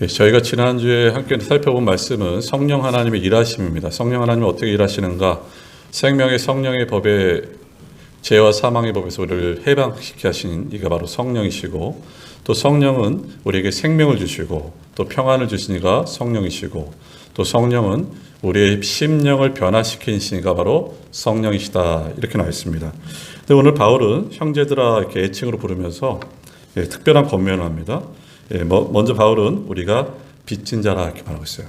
저희가 지난주에 함께 살펴본 말씀은 성령 하나님의 일하심입니다. 성령 하나님이 어떻게 일하시는가? 생명의 성령의 법에 죄와 사망의 법에서 우리를 해방시켜 하신 이가 바로 성령이시고, 또 성령은 우리에게 생명을 주시고 또 평안을 주신 이가 성령이시고, 또 성령은 우리의 심령을 변화시킨 이가 바로 성령이시다, 이렇게 나와 있습니다. 근데 오늘 바울은 형제들아 이렇게 애칭으로 부르면서 특별한 권면을 합니다. 먼저 바울은 우리가 빚진 자라 이렇게 말하고 있어요.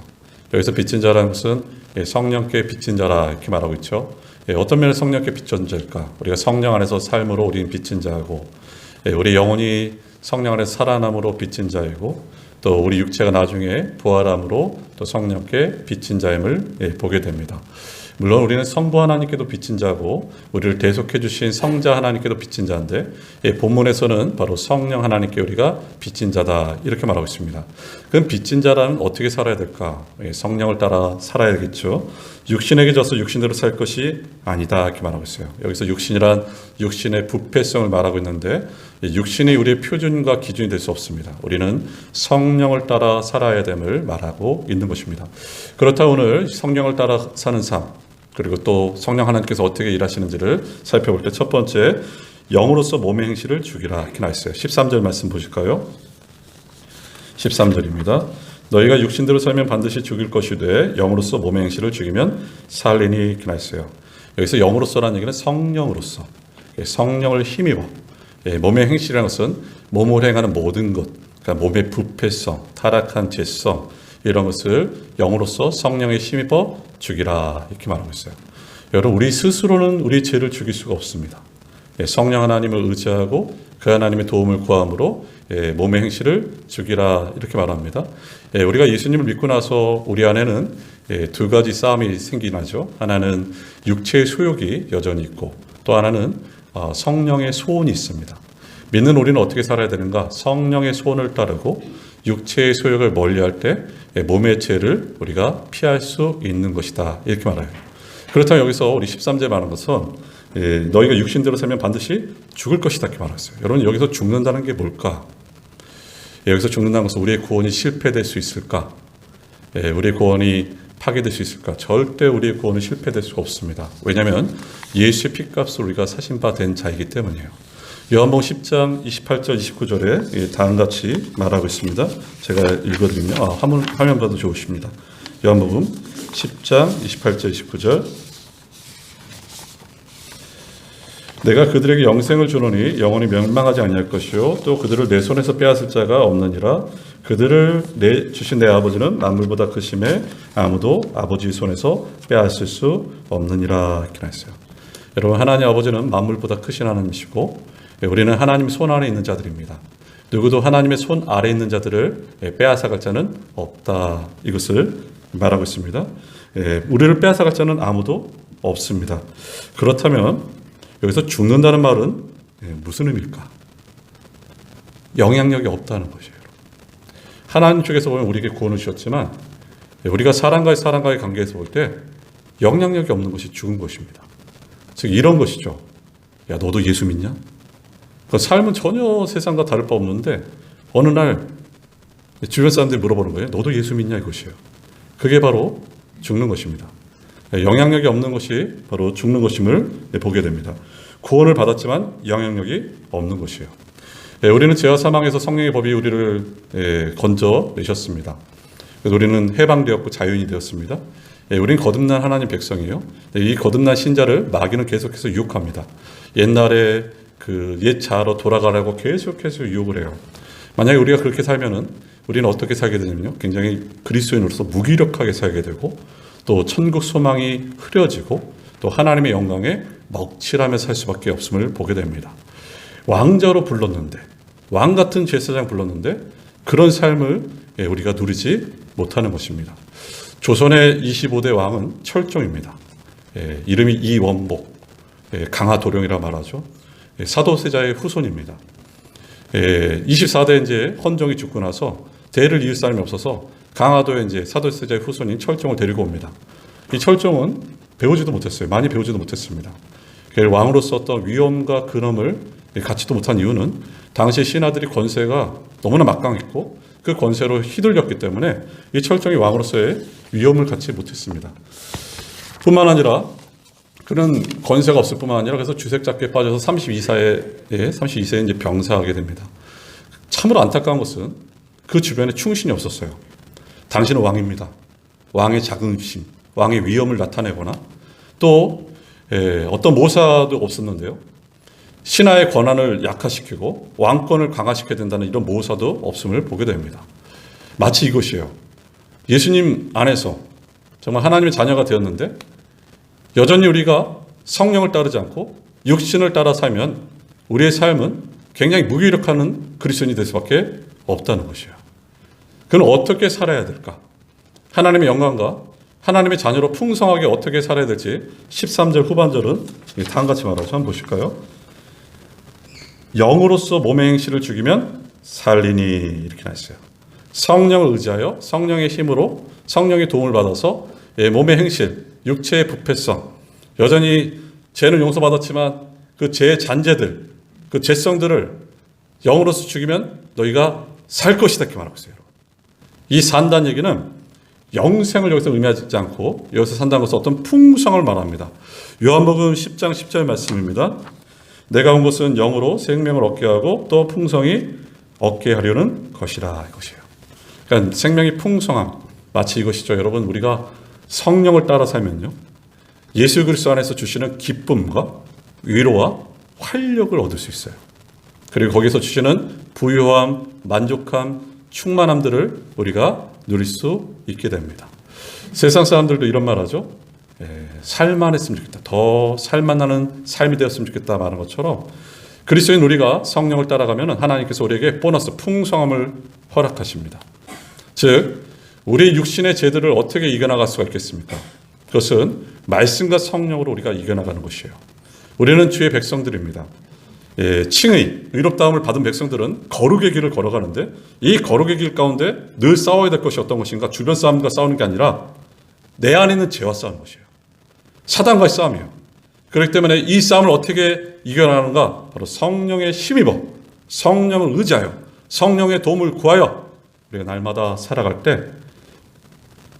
여기서 빚진 자라는 것은 성령께 빚진 자라 이렇게 말하고 있죠. 어떤 면에서 성령께 빚진 자일까? 우리가 성령 안에서 삶으로 우리는 빚진 자고, 우리 영혼이 성령 안에서 살아남으로 빚진 자이고, 또 우리 육체가 나중에 부활함으로 또 성령께 빚진 자임을 보게 됩니다. 물론 우리는 성부 하나님께도 빚진 자고 우리를 대속해 주신 성자 하나님께도 빚진 자인데, 본문에서는 바로 성령 하나님께 우리가 빚진 자다 이렇게 말하고 있습니다. 그럼 빚진 자라면 어떻게 살아야 될까? 성령을 따라 살아야겠죠. 육신에게 져서 육신대로 살 것이 아니다 이렇게 말하고 있어요. 여기서 육신이란 육신의 부패성을 말하고 있는데, 육신이 우리의 표준과 기준이 될 수 없습니다. 우리는 성령을 따라 살아야 됨을 말하고 있는 것입니다. 그렇다 오늘 성령을 따라 사는 삶, 그리고 또 성령 하나님께서 어떻게 일하시는지를 살펴볼 때, 첫 번째, 영으로서 몸의 행실을 죽이라 이렇게 나와 있어요. 13절 말씀 보실까요? 13절입니다. 너희가 육신대로 살면 반드시 죽일 것이되 영으로서 몸의 행실을 죽이면 살리니 이렇게 나와 있어요. 여기서 영으로서라는 얘기는 성령으로서, 성령을 힘입어 몸의 행실이라는 것은 몸을 행하는 모든 것, 그러니까 몸의 부패성, 타락한 죄성, 이런 것을 영으로서 성령에 힘입어 죽이라 이렇게 말하고 있어요. 여러분, 우리 스스로는 우리 죄를 죽일 수가 없습니다. 성령 하나님을 의지하고 그 하나님의 도움을 구함으로 몸의 행실을 죽이라 이렇게 말합니다. 우리가 예수님을 믿고 나서 우리 안에는 두 가지 싸움이 생기나죠. 하나는 육체의 소욕이 여전히 있고, 또 하나는 성령의 소원이 있습니다. 믿는 우리는 어떻게 살아야 되는가? 성령의 소원을 따르고 육체의 소욕을 멀리할 때 몸의 죄를 우리가 피할 수 있는 것이다 이렇게 말해요. 그렇다면 여기서 우리 13절 말하는 것은 너희가 육신대로 살면 반드시 죽을 것이다 이렇게 말했어요. 여러분, 여기서 죽는다는 게 뭘까? 여기서 죽는다는 것은 우리의 구원이 실패될 수 있을까? 우리의 구원이 파괴될 수 있을까? 절대 우리의 구원은 실패될 수가 없습니다. 왜냐하면 예수의 피값으로 우리가 사신 바 된 자이기 때문이에요. 요한복음 10장 28절 29절에 다음같이 말하고 있습니다. 제가 읽어드리면 화면 봐도 좋으십니다. 요한복음 10장 28절 29절. 내가 그들에게 영생을 주노니 영원히 멸망하지 아니할 것이요 또 그들을 내 손에서 빼앗을 자가 없느니라. 그들을 주신 내 아버지는 만물보다 크심에 아무도 아버지의 손에서 빼앗을 수 없느니라 이렇게 했어요. 여러분, 하나님 아버지는 만물보다 크신 하나님이시고 우리는 하나님 손 안에 있는 자들입니다. 누구도 하나님의 손 아래 있는 자들을 빼앗아갈 자는 없다, 이것을 말하고 있습니다. 우리를 빼앗아갈 자는 아무도 없습니다. 그렇다면 여기서 죽는다는 말은 무슨 의미일까? 영향력이 없다는 것이에요. 하나님 쪽에서 보면 우리에게 구원을 주셨지만 우리가 사람과의 관계에서 볼 때 영향력이 없는 것이 죽은 것입니다. 즉 이런 것이죠. 야, 너도 예수 믿냐? 그 삶은 전혀 세상과 다를 바 없는데 어느 날 주변 사람들이 물어보는 거예요. 너도 예수 믿냐? 이것이에요. 그게 바로 죽는 것입니다. 영향력이 없는 것이 바로 죽는 것임을 보게 됩니다. 구원을 받았지만 영향력이 없는 것이에요. 우리는 죄와 사망에서 성령의 법이 우리를 건져내셨습니다. 그래서 우리는 해방되었고 자유인이 되었습니다. 우리는 거듭난 하나님 백성이에요. 이 거듭난 신자를 마귀는 계속해서 유혹합니다. 옛날에 그 옛 자아로 돌아가라고 계속해서 유혹을 해요. 만약에 우리가 그렇게 살면은 우리는 어떻게 살게 되냐면요, 굉장히 그리스도인으로서 무기력하게 살게 되고, 또 천국 소망이 흐려지고, 또 하나님의 영광에 먹칠하며 살 수밖에 없음을 보게 됩니다. 왕자로 불렀는데, 왕 같은 제사장 불렀는데 그런 삶을 우리가 누리지 못하는 것입니다. 조선의 25대 왕은 철종입니다. 이름이 이원복, 강하도령이라 말하죠. 사도세자의 후손입니다. 24대 이제 헌종이 죽고 나서 대를 이을 사람이 없어서 강화도에 이제 사도세자의 후손인 철종을 데리고 옵니다. 이 철종은 배우지도 못했어요. 많이 배우지도 못했습니다. 왕으로서 어떤 위엄과 근엄을 갖지도 못한 이유는 당시 신하들이 권세가 너무나 막강했고 그 권세로 휘둘렸기 때문에 이 철저히 왕으로서의 위엄을 갖지 못했습니다. 뿐만 아니라 그런 권세가 없을 뿐만 아니라 그래서 주색잡기에 빠져서 32세에 이제 병사하게 됩니다. 참으로 안타까운 것은 그 주변에 충신이 없었어요. 당신은 왕입니다. 왕의 자긍심, 왕의 위엄을 나타내거나 또 어떤 모사도 없었는데요. 신하의 권한을 약화시키고 왕권을 강화시켜야 된다는 이런 모사도 없음을 보게 됩니다. 마치 이것이에요. 예수님 안에서 정말 하나님의 자녀가 되었는데 여전히 우리가 성령을 따르지 않고 육신을 따라 살면 우리의 삶은 굉장히 무기력한 그리스도인이 될 수밖에 없다는 것이에요. 그는 어떻게 살아야 될까? 하나님의 영광과 하나님의 자녀로 풍성하게 어떻게 살아야 될지 13절 후반절은 다음같이 말하죠. 한번 보실까요? 영으로서 몸의 행실을 죽이면 살리니 이렇게 나있어요. 성령을 의지하여 성령의 힘으로 성령의 도움을 받아서 몸의 행실, 육체의 부패성, 여전히 죄는 용서받았지만 그 죄의 잔재들, 그 죄성들을 영으로서 죽이면 너희가 살 것이다 이렇게 말하고 있어요. 이 산다는 얘기는 영생을 여기서 의미하지 않고 여기서 산다는 것은 어떤 풍성을 말합니다. 요한복음 10장 10절 말씀입니다. 내가 온 것은 영으로 생명을 얻게 하고 또 풍성히 얻게 하려는 것이라 이것이에요. 그러니까 생명이 풍성함, 마치 이것이죠. 여러분 우리가 성령을 따라 살면요, 예수 그리스도 안에서 주시는 기쁨과 위로와 활력을 얻을 수 있어요. 그리고 거기서 주시는 부유함, 만족함, 충만함들을 우리가 누릴 수 있게 됩니다. 세상 사람들도 이런 말 하죠. 살만 했으면 좋겠다. 더 살만 나는 삶이 되었으면 좋겠다 말하는 것처럼 그리스도인 우리가 성령을 따라가면 하나님께서 우리에게 보너스 풍성함을 허락하십니다. 즉 우리 육신의 죄들을 어떻게 이겨나갈 수가 있겠습니까? 그것은 말씀과 성령으로 우리가 이겨나가는 것이에요. 우리는 주의 백성들입니다. 칭의, 의롭다함을 받은 백성들은 거룩의 길을 걸어가는데 이 거룩의 길 가운데 늘 싸워야 될 것이 어떤 것인가? 주변 사람과 싸우는 게 아니라 내 안에 있는 죄와 싸우는 것이에요. 사단과의 싸움이에요. 그렇기 때문에 이 싸움을 어떻게 이겨나가는가? 바로 성령의 힘입어 성령을 의지하여 성령의 도움을 구하여 우리가 날마다 살아갈 때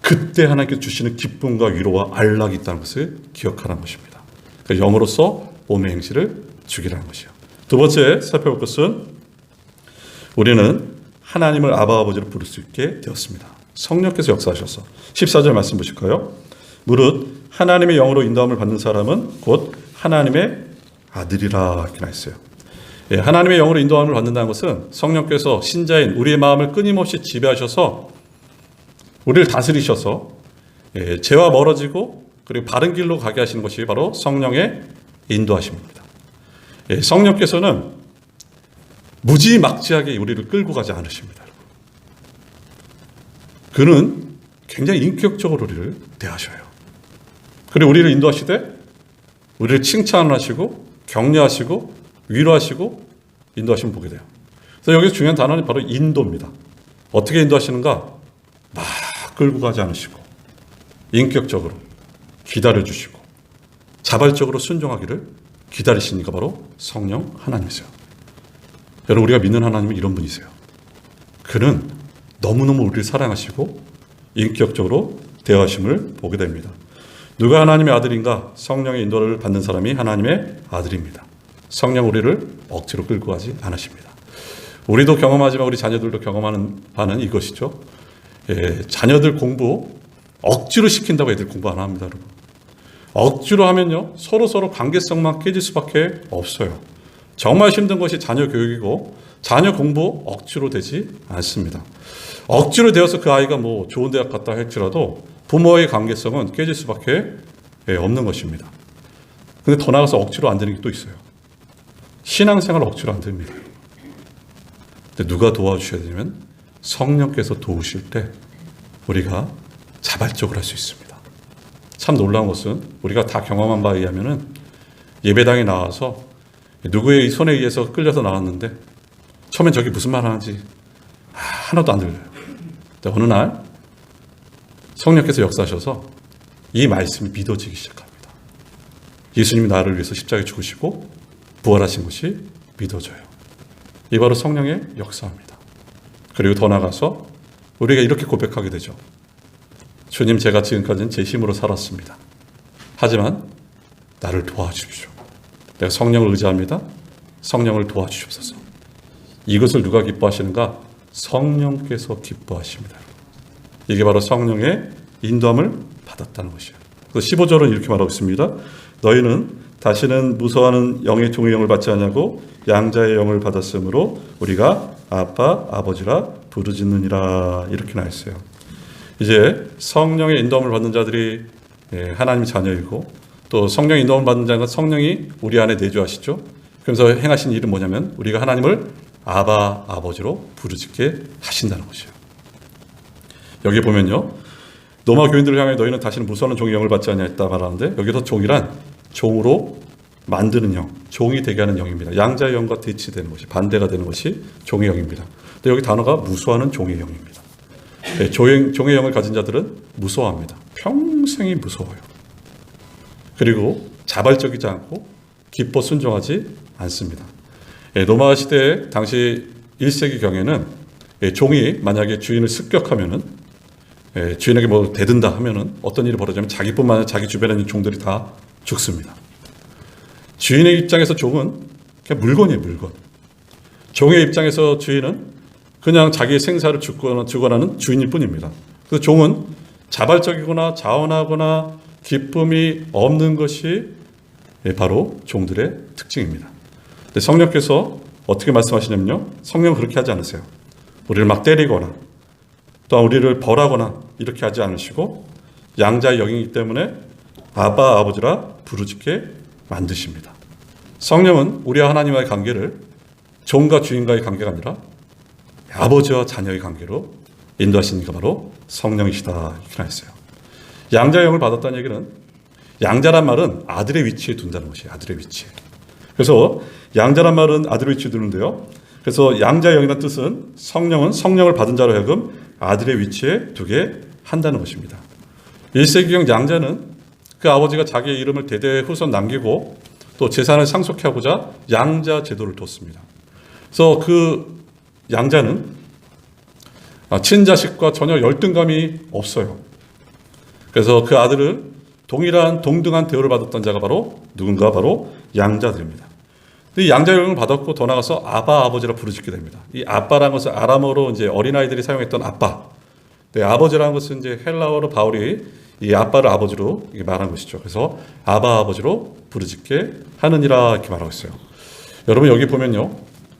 그때 하나님께서 주시는 기쁨과 위로와 안락이 있다는 것을 기억하라는 것입니다. 그러니까 영으로서 몸의 행실을 죽이라는 것이요. 두 번째 살펴볼 것은 우리는 하나님을 아바 아버지로 부를 수 있게 되었습니다. 성령께서 역사하셔서 14절 말씀 보실까요? 무릇 하나님의 영으로 인도함을 받는 사람은 곧 하나님의 아들이라 이렇게 나있어요. 하나님의 영으로 인도함을 받는다는 것은 성령께서 신자인 우리의 마음을 끊임없이 지배하셔서 우리를 다스리셔서 죄와 멀어지고 그리고 바른 길로 가게 하시는 것이 바로 성령의 인도하심입니다. 성령께서는 무지막지하게 우리를 끌고 가지 않으십니다. 그는 굉장히 인격적으로 우리를 대하셔요. 그리고 우리를 인도하시되 우리를 칭찬하시고 격려하시고 위로하시고 인도하시면 보게 돼요. 그래서 여기서 중요한 단어는 바로 인도입니다. 어떻게 인도하시는가? 막 끌고 가지 않으시고 인격적으로 기다려주시고 자발적으로 순종하기를 기다리시니까 바로 성령 하나님이세요. 여러분 우리가 믿는 하나님은 이런 분이세요. 그는 너무너무 우리를 사랑하시고 인격적으로 대하심을 보게 됩니다. 누가 하나님의 아들인가? 성령의 인도를 받는 사람이 하나님의 아들입니다. 성령 우리를 억지로 끌고 가지 않으십니다. 우리도 경험하지만 우리 자녀들도 경험하는 바는 이것이죠. 자녀들 공부 억지로 시킨다고 애들 공부 안 합니다. 여러분. 억지로 하면요 서로 관계성만 깨질 수밖에 없어요. 정말 힘든 것이 자녀 교육이고 자녀 공부 억지로 되지 않습니다. 억지로 되어서 그 아이가 뭐 좋은 대학 갔다 할지라도 부모의 관계성은 깨질 수밖에 없는 것입니다. 근데 더 나아가서 억지로 안 되는 게 또 있어요. 신앙생활 억지로 안 됩니다. 근데 누가 도와주셔야 되냐면 성령께서 도우실 때 우리가 자발적으로 할 수 있습니다. 참 놀라운 것은 우리가 다 경험한 바에 의하면 예배당에 나와서 누구의 손에 의해서 끌려서 나왔는데 처음엔 저게 무슨 말 하는지 하나도 안 들려요. 근데 어느 날 성령께서 역사하셔서 이 말씀이 믿어지기 시작합니다. 예수님이 나를 위해서 십자가에 죽으시고 부활하신 것이 믿어져요. 이 바로 성령의 역사입니다. 그리고 더 나아가서 우리가 이렇게 고백하게 되죠. 주님, 제가 지금까지는 제 힘으로 살았습니다. 하지만 나를 도와주십시오. 내가 성령을 의지합니다. 성령을 도와주십소서. 이것을 누가 기뻐하시는가? 성령께서 기뻐하십니다. 이게 바로 성령의 인도함을 받았다는 것이에요. 그래서 15절은 이렇게 말하고 있습니다. 너희는 다시는 무서워하는 영의 종의 영을 받지 않냐고 양자의 영을 받았으므로 우리가 아빠, 아버지라 부르짖느니라. 이렇게 나와 있어요. 이제 성령의 인도함을 받는 자들이 하나님의 자녀이고, 또 성령의 인도함을 받는 자는 성령이 우리 안에 내주하시죠. 그래서 행하신 일은 뭐냐면 우리가 하나님을 아바, 아버지로 부르짖게 하신다는 것이에요. 여기 보면요, 로마 교인들을 향해 너희는 다시는 무서워하는 종의 영을 받지 않냐했다 말하는데, 여기서 종이란 종으로 만드는 영, 종이 되게 하는 영입니다. 양자의 영과 대치되는 것이, 반대가 되는 것이 종의 영입니다. 근데 여기 단어가 무서워하는 종의 영입니다. 종의 영을 가진 자들은 무서워합니다. 평생이 무서워요. 그리고 자발적이지 않고 기뻐 순종하지 않습니다. 로마 시대 당시 1세기경에는 종이 만약에 주인을 습격하면은, 주인에게 뭐 대든다 하면은 어떤 일이 벌어지면 자기뿐만 아니라 자기 주변에 있는 종들이 다 죽습니다. 주인의 입장에서 종은 그냥 물건이에요, 물건. 종의 입장에서 주인은 그냥 자기의 생사를 주관하는 주인일 뿐입니다. 그래서 종은 자발적이거나 자원하거나 기쁨이 없는 것이 바로 종들의 특징입니다. 근데 성령께서 어떻게 말씀하시냐면요, 성령은 그렇게 하지 않으세요. 우리를 막 때리거나 또한 우리를 벌하거나 이렇게 하지 않으시고 양자의 영이기 때문에 아바, 아버지라 부르짖게 만드십니다. 성령은 우리와 하나님과의 관계를 종과 주인과의 관계가 아니라 아버지와 자녀의 관계로 인도하시는 이가 바로 성령이시다, 이렇게 나있어요. 양자의 영을 받았다는 얘기는, 양자란 말은 아들의 위치에 둔다는 것이에요. 아들의 위치에. 그래서 양자란 말은 아들의 위치에 두는데요, 그래서 양자의 영이라는 뜻은 성령은 성령을 받은 자로 하여금 아들의 위치에 두게 한다는 것입니다. 1세기경 양자는 그 아버지가 자기의 이름을 대대 후손 남기고 또 재산을 상속해 하고자 양자 제도를 뒀습니다. 그래서 그 양자는 친자식과 전혀 열등감이 없어요. 그래서 그 아들을 동일한 동등한 대우를 받았던 자가 바로 누군가? 바로 양자들입니다. 이 양자 영을 받았고 더 나가서 아바, 아버지라 부르짖게 됩니다. 이 아빠라는 것은 아람어로 이제 어린아이들이 사용했던 아빠. 네, 아버지라는 것은 이제 헬라어로 바울이 이 아빠를 아버지로 말한 것이죠. 그래서 아바, 아버지로 부르짖게 하느니라, 이렇게 말하고 있어요. 여러분, 여기 보면요,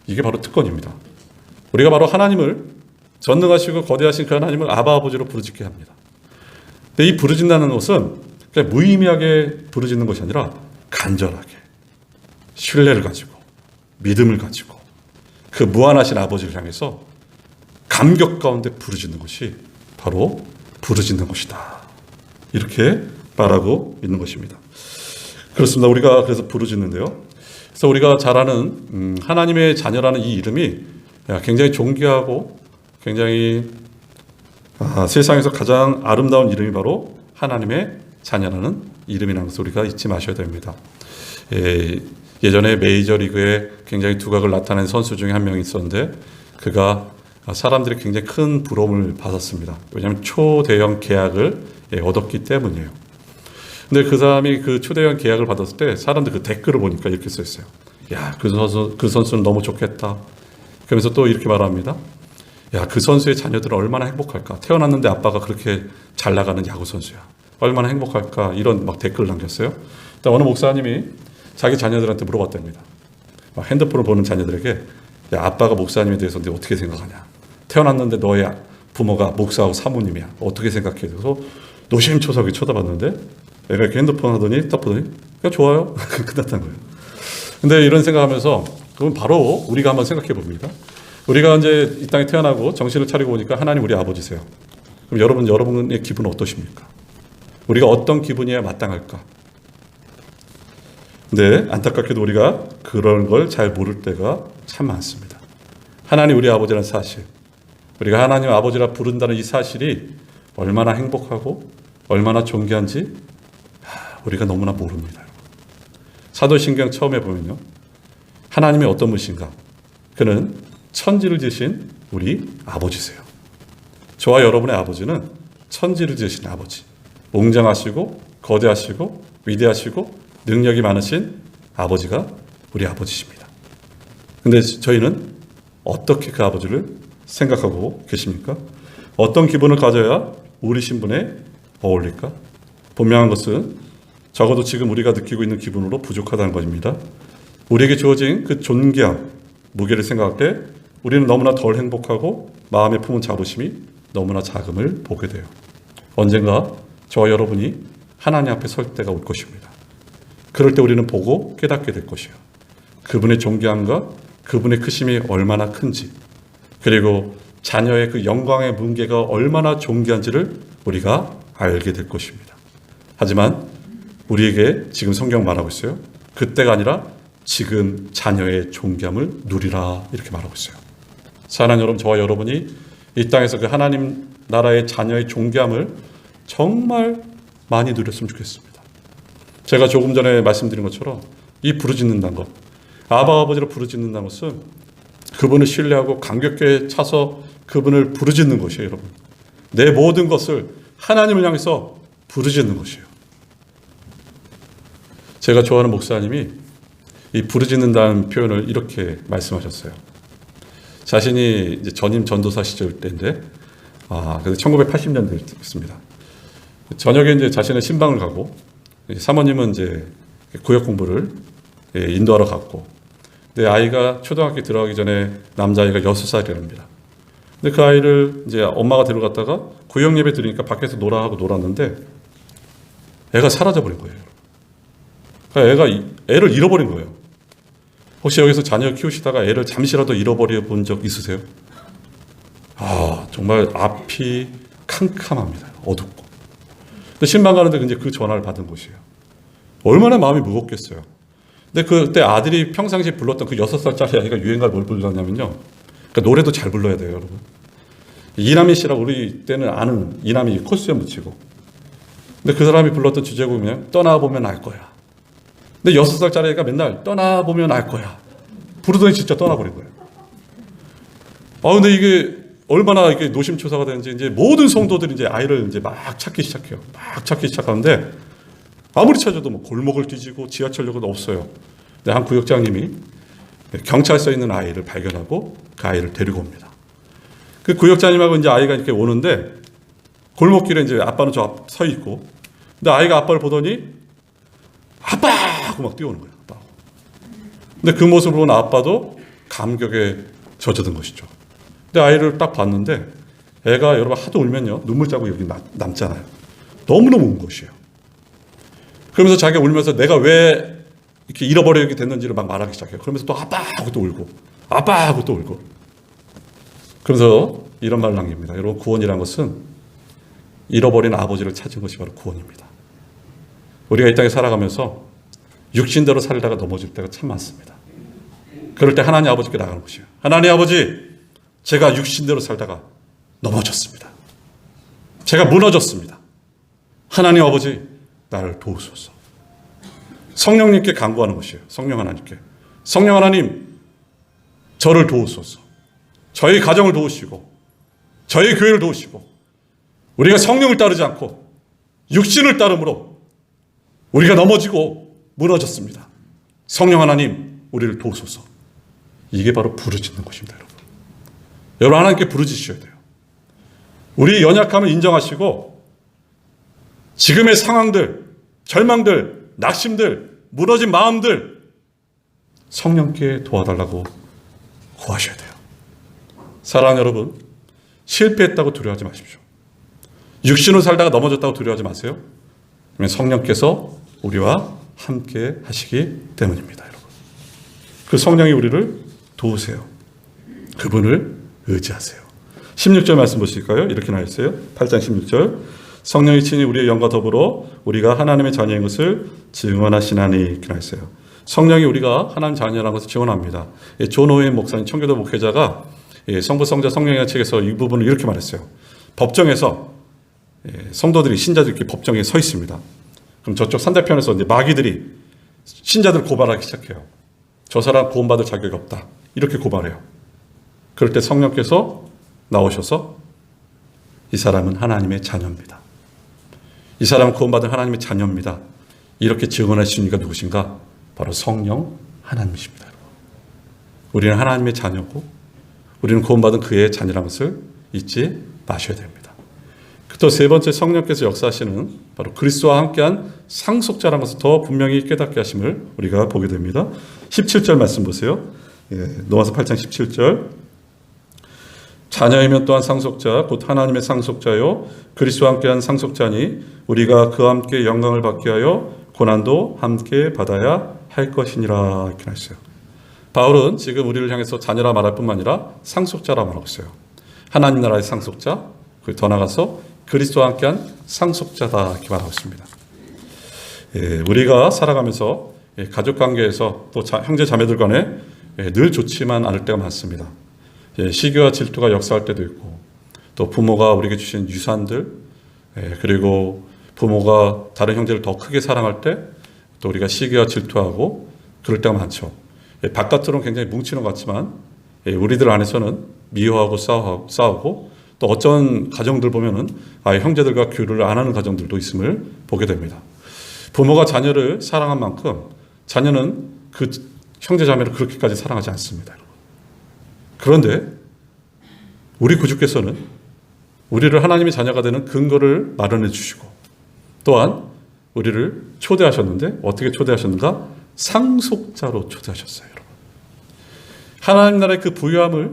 이게 바로 특권입니다. 우리가 바로 하나님을, 전능하시고 거대하신 그 하나님을 아바, 아버지로 부르짖게 합니다. 근데 이 부르짖는다는 것은 그냥 무의미하게 부르짖는 것이 아니라 간절하게, 신뢰를 가지고, 믿음을 가지고 그 무한하신 아버지를 향해서 감격 가운데 부르짖는 것이 바로 부르짖는 것이다, 이렇게 말하고 있는 것입니다. 그렇습니다. 우리가 그래서 부르짖는데요, 그래서 우리가 잘 아는 하나님의 자녀라는 이 이름이 굉장히 존귀하고 굉장히 세상에서 가장 아름다운 이름이 바로 하나님의 자녀라는 이름이라는 것을 우리가 잊지 마셔야 됩니다. 예전에 메이저리그에 굉장히 두각을 나타낸 선수 중에 한 명이 있었는데, 그가 사람들이 굉장히 큰 부러움을 받았습니다. 왜냐하면 초대형 계약을 얻었기 때문이에요. 근데 그 사람이 그 초대형 계약을 받았을 때 사람들 그 댓글을 보니까 이렇게 써 있어요. 야, 그 선수는 너무 좋겠다. 그러면서 또 이렇게 말합니다. 야, 그 선수의 자녀들은 얼마나 행복할까. 태어났는데 아빠가 그렇게 잘 나가는 야구 선수야. 얼마나 행복할까. 이런 막 댓글을 남겼어요. 어느 목사님이 자기 자녀들한테 물어봤답니다. 핸드폰을 보는 자녀들에게, 야, 아빠가 목사님에 대해서 너 어떻게 생각하냐. 태어났는데 너의 부모가 목사하고 사모님이야. 어떻게 생각해? 그래서 노심초사하게 쳐다봤는데 애가 이렇게 핸드폰 하더니 딱 보더니 야, 좋아요. 끝났다는 거예요. 근데 이런 생각하면서, 그럼 바로 우리가 한번 생각해 봅니다. 우리가 이제 이 땅에 태어나고 정신을 차리고 보니까 하나님 우리 아버지세요. 그럼 여러분의 기분은 어떠십니까? 우리가 어떤 기분이어야 마땅할까? 근데 안타깝게도 우리가 그런 걸 잘 모를 때가 참 많습니다. 하나님 우리 아버지라는 사실, 우리가 하나님 아버지라 부른다는 이 사실이 얼마나 행복하고 얼마나 존귀한지 우리가 너무나 모릅니다. 사도신경 처음에 보면요, 하나님이 어떤 분이신가? 그는 천지를 지으신 우리 아버지세요. 저와 여러분의 아버지는 천지를 지으신 아버지, 웅장하시고 거대하시고 위대하시고 능력이 많으신 아버지가 우리 아버지십니다. 근데 저희는 어떻게 그 아버지를 생각하고 계십니까? 어떤 기분을 가져야 우리 신분에 어울릴까? 분명한 것은 적어도 지금 우리가 느끼고 있는 기분으로 부족하다는 것입니다. 우리에게 주어진 그 존귀함, 무게를 생각할 때 우리는 너무나 덜 행복하고 마음에 품은 자부심이 너무나 작음을 보게 돼요. 언젠가 저와 여러분이 하나님 앞에 설 때가 올 것입니다. 그럴 때 우리는 보고 깨닫게 될 것이에요. 그분의 존귀함과 그분의 크심이 얼마나 큰지, 그리고 자녀의 그 영광의 문계가 얼마나 존귀한지를 우리가 알게 될 것입니다. 하지만 우리에게 지금 성경 말하고 있어요. 그때가 아니라 지금 자녀의 존귀함을 누리라, 이렇게 말하고 있어요. 사랑하는 여러분, 저와 여러분이 이 땅에서 그 하나님 나라의 자녀의 존귀함을 정말 많이 누렸으면 좋겠습니다. 제가 조금 전에 말씀드린 것처럼 이 부르짖는다는 것, 아바 아버지로 부르짖는다는 것은 그분을 신뢰하고 감격에 차서 그분을 부르짖는 것이에요. 여러분, 내 모든 것을 하나님을 향해서 부르짖는 것이에요. 제가 좋아하는 목사님이 이 부르짖는다는 표현을 이렇게 말씀하셨어요. 자신이 이제 전임 전도사 시절 때인데, 그래서 1980년대였습니다. 저녁에 이제 자신의 신방을 가고, 사모님은 이제 구역 공부를 인도하러 갔고, 근데 아이가 초등학교 들어가기 전에 남자아이가 6살이랍니다. 근데 그 아이를 이제 엄마가 데려갔다가 구역 예배 드리니까 밖에서 놀아 하고 놀았는데 애가 사라져버린 거예요. 그러니까 애가 애를 잃어버린 거예요. 혹시 여기서 자녀 키우시다가 애를 잠시라도 잃어버려 본 적 있으세요? 정말 앞이 캄캄합니다. 어둡고. 근데 신방 가는데 이제 그 전화를 받은 곳이에요. 얼마나 마음이 무겁겠어요. 근데 그때 아들이 평상시에 불렀던 그 6살짜리 아이가 유행가를 뭘 불렀냐면요. 그러니까 노래도 잘 불러야 돼요, 여러분. 이남희 씨라고 우리 때는 아는 이남희 코스에 묻히고. 근데 그 사람이 불렀던 주제곡이면 떠나보면 알 거야. 근데 6살짜리 애가 맨날 떠나보면 알 거야. 부르더니 진짜 떠나버린 거예요. 근데 이게 얼마나 이게 노심초사가 되는지 이제 모든 성도들이 이제 아이를 이제 막 찾기 시작해요. 막 찾기 시작하는데 아무리 찾아도 뭐 골목을 뒤지고 지하철역은 없어요. 근데 한 구역장님이 경찰서에 있는 아이를 발견하고 그 아이를 데리고 옵니다. 그 구역장님하고 이제 아이가 이렇게 오는데 골목길에 이제 아빠는 저 앞 서 있고, 근데 아이가 아빠를 보더니 아빠! 하고 막 뛰어오는 거예요. 아빠. 근데 그 모습을 본 아빠도 감격에 젖어든 것이죠. 근데 아이를 딱 봤는데 애가 여러분 하도 울면요 눈물 자국이 여기 남잖아요. 너무너무 운 것이에요. 그러면서 자기가 울면서 내가 왜 이렇게 잃어버리게 됐는지를 막 말하기 시작해요. 그러면서 또 아빠 하고 또 울고 아빠 하고 또 울고. 그러면서 이런 말을 남깁니다. 여러분, 구원이라는 것은 잃어버린 아버지를 찾은 것이 바로 구원입니다. 우리가 이 땅에 살아가면서 육신대로 살다가 넘어질 때가 참 많습니다. 그럴 때 하나님 아버지께 나가는 것이에요. 하나님 아버지, 제가 육신대로 살다가 넘어졌습니다. 제가 무너졌습니다. 하나님 아버지, 나를 도우소서. 성령님께 간구하는 것이에요. 성령 하나님께. 성령 하나님, 저를 도우소서. 저희 가정을 도우시고 저희 교회를 도우시고, 우리가 성령을 따르지 않고 육신을 따름으로 우리가 넘어지고 무너졌습니다. 성령 하나님, 우리를 도우소서. 이게 바로 부르짖는 것입니다. 여러분 하나님께 부르짖으셔야 돼요. 우리의 연약함을 인정하시고 지금의 상황들, 절망들, 낙심들, 무너진 마음들 성령께 도와달라고 구하셔야 돼요. 사랑하는 여러분, 실패했다고 두려워하지 마십시오. 육신으로 살다가 넘어졌다고 두려워하지 마세요. 성령께서 우리와 함께 하시기 때문입니다. 여러분, 그 성령이 우리를 도우세요. 그분을 의지하세요. 16절 말씀 보실까요? 이렇게 나와 있어요. 8장 16절. 성령이 친히 우리의 영과 더불어 우리가 하나님의 자녀인 것을 증언하시나니, 이렇게 나와 있어요. 성령이 우리가 하나님 자녀라는 것을 증언합니다. 존 오웬 목사님, 청교도 목회자가 성부, 성자, 성령의 책에서 이 부분을 이렇게 말했어요. 법정에서 성도들이, 신자들이 이렇게 법정에 서 있습니다. 그럼 저쪽 상대편에서 이제 마귀들이 신자들 고발하기 시작해요. 저 사람 구원받을 자격이 없다, 이렇게 고발해요. 그럴 때 성령께서 나오셔서 이 사람은 하나님의 자녀입니다. 이 사람은 구원받은 하나님의 자녀입니다. 이렇게 증언하신 이가 누구신가? 바로 성령 하나님이십니다. 우리는 하나님의 자녀고 우리는 구원받은 그의 자녀라는 것을 잊지 마셔야 됩니다. 또 세 번째, 성령께서 역사하시는 바로 그리스도와 함께한 상속자라는 것을 더 분명히 깨닫게 하심을 우리가 보게 됩니다. 17절 말씀 보세요. 로마서 8장 17절. 자녀이면 또한 상속자 곧 하나님의 상속자요 그리스도와 함께한 상속자니 우리가 그와 함께 영광을 받게 하여 고난도 함께 받아야 할 것이니라. 이렇게 말했어요. 바울은 지금 우리를 향해서 자녀라 말할 뿐만 아니라 상속자라 말하고 있어요. 하나님 나라의 상속자, 더 나아가서 그리스도와 함께한 상속자다 이렇게 말하고 있습니다. 우리가 살아가면서 가족관계에서 또 형제 자매들 간에 늘 좋지만 않을 때가 많습니다. 시기와 질투가 역사할 때도 있고 또 부모가 우리에게 주신 유산들 그리고 부모가 다른 형제를 더 크게 사랑할 때 또 우리가 시기와 질투하고 그럴 때가 많죠. 바깥으로는 굉장히 뭉치는 것 같지만 우리들 안에서는 미워하고 싸우고 또 어떤 가정들 보면은 형제들과 교류를 안 하는 가정들도 있음을 보게 됩니다. 부모가 자녀를 사랑한 만큼 자녀는 그 형제 자매를 그렇게까지 사랑하지 않습니다. 그런데 우리 구주께서는 우리를 하나님의 자녀가 되는 근거를 마련해 주시고 또한 우리를 초대하셨는데 어떻게 초대하셨는가? 상속자로 초대하셨어요. 여러분. 하나님 나라의 그 부유함을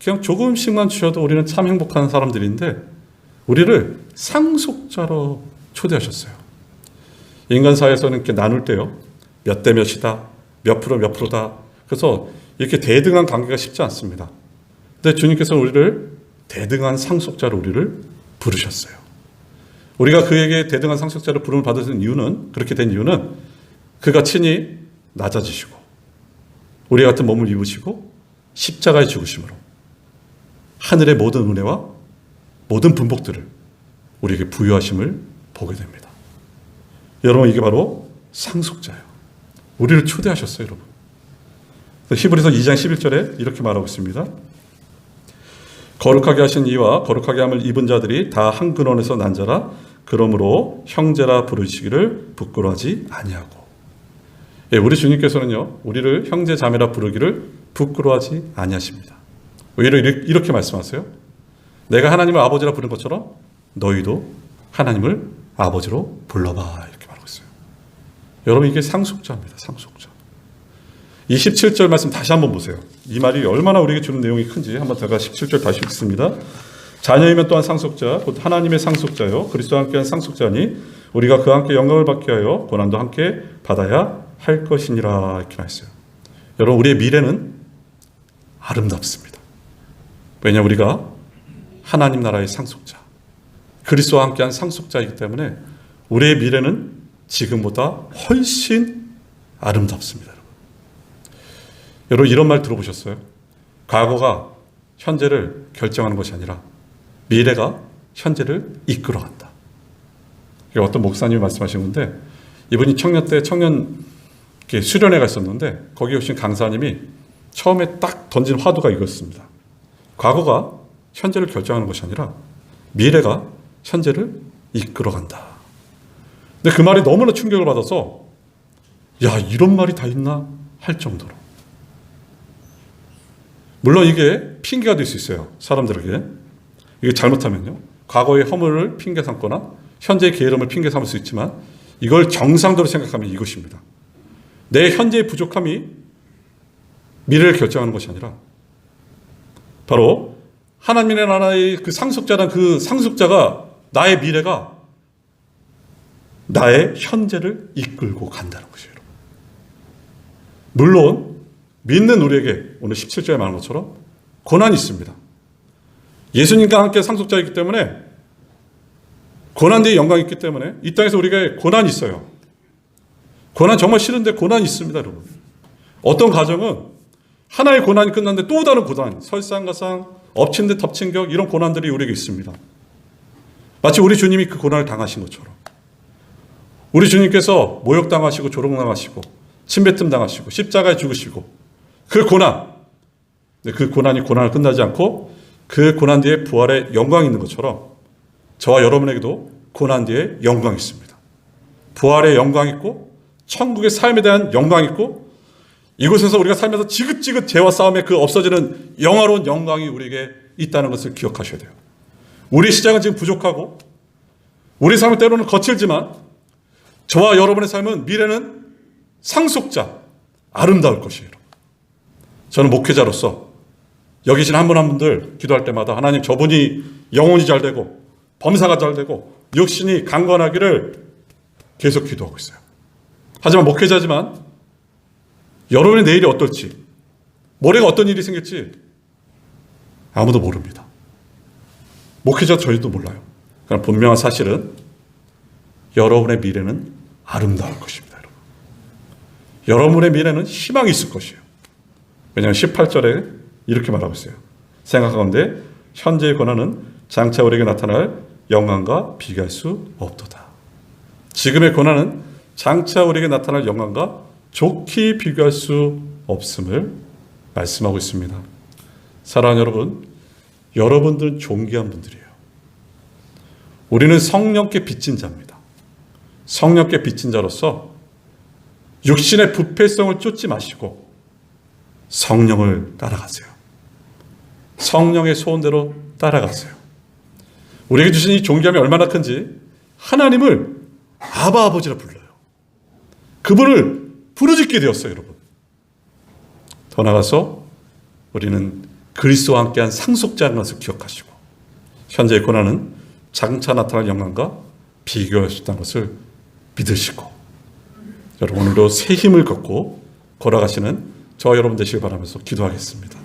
그냥 조금씩만 주셔도 우리는 참 행복한 사람들인데 우리를 상속자로 초대하셨어요. 인간 사회에서는 이렇게 나눌 때요. 몇 대 몇이다. 몇 프로다. 그래서 이렇게 대등한 관계가 쉽지 않습니다. 근데 주님께서는 우리를 대등한 상속자로 우리를 부르셨어요. 우리가 그에게 대등한 상속자로 부름을 받은 이유는 그렇게 된 이유는 그가 친히 낮아지시고 우리 같은 몸을 입으시고 십자가에 죽으심으로 하늘의 모든 은혜와 모든 분복들을 우리에게 부여하심을 보게 됩니다. 여러분 이게 바로 상속자예요. 우리를 초대하셨어요. 여러분. 히브리서 2장 11절에 이렇게 말하고 있습니다. 거룩하게 하신 이와 거룩하게 함을 입은 자들이 다 한 근원에서 난 자라 그러므로 형제라 부르시기를 부끄러워하지 아니하고. 우리 주님께서는요 우리를 형제 자매라 부르기를 부끄러워하지 아니하십니다. 오히려 이렇게 말씀하세요. 내가 하나님을 아버지라 부른 것처럼 너희도 하나님을 아버지로 불러봐 이렇게 말하고 있어요. 여러분 이게 상속자입니다. 상속자. 이 17절 말씀 다시 한번 보세요. 이 말이 얼마나 우리에게 주는 내용이 큰지 한번 제가 17절 다시 읽습니다. 자녀이면 또한 상속자 곧 하나님의 상속자요 그리스도와 함께한 상속자니 우리가 그와 함께 영광을 받게 하여 고난도 함께 받아야 할 것이니라 이렇게 말했어요. 여러분 우리의 미래는 아름답습니다. 왜냐 우리가 하나님 나라의 상속자 그리스도와 함께한 상속자이기 때문에 우리의 미래는 지금보다 훨씬 아름답습니다. 여러분 이런 말 들어보셨어요? 과거가 현재를 결정하는 것이 아니라 미래가 현재를 이끌어간다. 이게 어떤 목사님이 말씀하신 건데 이분이 청년 때 청년 수련회가 있었는데 거기 오신 강사님이 처음에 딱 던진 화두가 이거였습니다. 과거가 현재를 결정하는 것이 아니라 미래가 현재를 이끌어간다. 근데 그 말이 너무나 충격을 받아서 야 이런 말이 다 있나 할 정도로 물론 이게 핑계가 될 수 있어요. 사람들에게. 이게 잘못하면요. 과거의 허물을 핑계 삼거나 현재의 게으름을 핑계 삼을 수 있지만 이걸 정상적으로 생각하면 이것입니다. 내 현재의 부족함이 미래를 결정하는 것이 아니라 바로 하나님의 나라의 그 상속자란 그 상속자가 나의 미래가 나의 현재를 이끌고 간다는 것이에요. 물론 믿는 우리에게 오늘 17절에 말한 것처럼 고난이 있습니다. 예수님과 함께 상속자이기 때문에 고난 뒤에 영광이 있기 때문에 이 땅에서 우리가 고난이 있어요. 고난 정말 싫은데 고난이 있습니다. 여러분. 어떤 가정은 하나의 고난이 끝났는데 또 다른 고난, 설상가상, 엎친 데 덮친 격 이런 고난들이 우리에게 있습니다. 마치 우리 주님이 그 고난을 당하신 것처럼 우리 주님께서 모욕당하시고 조롱당하시고 침뱉음 당하시고 십자가에 죽으시고 그 고난, 그 고난이 고난을 끝나지 않고 그 고난 뒤에 부활의 영광이 있는 것처럼 저와 여러분에게도 고난 뒤에 영광이 있습니다. 부활의 영광이 있고 천국의 삶에 대한 영광이 있고 이곳에서 우리가 살면서 지긋지긋 죄와 싸움에 그 없어지는 영화로운 영광이 우리에게 있다는 것을 기억하셔야 돼요. 우리 시작은 지금 부족하고 우리 삶은 때로는 거칠지만 저와 여러분의 삶은 미래는 상속자, 아름다울 것이에요. 저는 목회자로서 여기 계신 한 분 한 분들 기도할 때마다 하나님 저분이 영혼이 잘 되고 범사가 잘 되고 육신이 강건하기를 계속 기도하고 있어요. 하지만 목회자지만 여러분의 내일이 어떨지, 모레가 어떤 일이 생길지 아무도 모릅니다. 목회자 저희도 몰라요. 그러나 분명한 사실은 여러분의 미래는 아름다울 것입니다. 여러분. 여러분의 미래는 희망이 있을 것이에요. 왜냐하면 18절에 이렇게 말하고 있어요. 생각하건대 현재의 고난은 장차 우리에게 나타날 영광과 비교할 수 없도다. 지금의 고난은 장차 우리에게 나타날 영광과 좋게 비교할 수 없음을 말씀하고 있습니다. 사랑하는 여러분, 여러분들은 존귀한 분들이에요. 우리는 성령께 빚진 자입니다. 성령께 빚진 자로서 육신의 부패성을 쫓지 마시고 성령을 따라가세요. 성령의 소원대로 따라가세요. 우리에게 주신 이 존귀함이 얼마나 큰지 하나님을 아바 아버지라 불러요. 그분을 부르짖게 되었어요, 여러분. 더 나아가서 우리는 그리스도와 함께한 상속자라는 것을 기억하시고 현재의 고난은 장차 나타날 영광과 비교할 수 있다는 것을 믿으시고 여러분 오늘도 새 힘을 갖고 걸어가시는 저와 여러분 되시길 바라면서 기도하겠습니다.